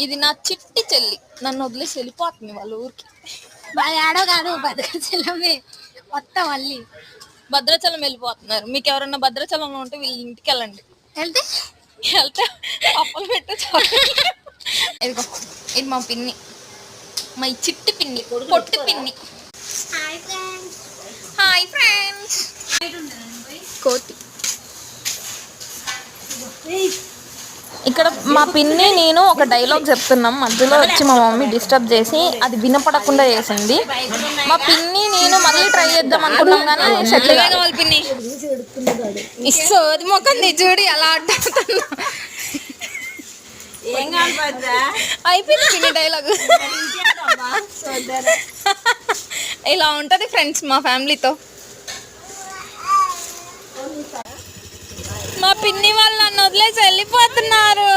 ఇది నా చిట్టి చెల్లి, నన్ను వదిలేసి వెళ్ళిపోతుంది వాళ్ళ ఊరికి. ఆడో కాదు భద్రాచలమే మొత్తం మళ్ళీ భద్రాచలం వెళ్ళిపోతున్నారు. మీకు ఎవరన్నా భద్రాచలంలో ఉంటే వీళ్ళ ఇంటికి వెళ్ళండి. వెళ్తే అప్పలు పెట్టు ఇదిగో, ఇది మా పిన్ని, మా చిట్టి పిన్ని, పొట్టి పిన్ని. Hi friends. కోతి ఇక్కడ మా పిన్ని నేను ఒక డైలాగ్ చెప్తున్నాం, మధ్యలో వచ్చి మా మమ్మీ డిస్టర్బ్ చేసి అది వినపడకుండా చేసింది. మా పిన్ని నేను మళ్ళీ ట్రై చేద్దాం అనుకున్నాం కానీ సెట్ కాదు. వాళ్ళ పిన్ని సోది మొక్కంది చూడు ఎలా అడ్డుతున్నా. అయిపోయింది పిన్ని డైలాగ్. ఇలా ఉంటది ఫ్రెండ్స్ మా ఫ్యామిలీతో. మా పిన్ని వాళ్ళు నన్ను వదిలేసి వెళ్ళిపోతున్నారు.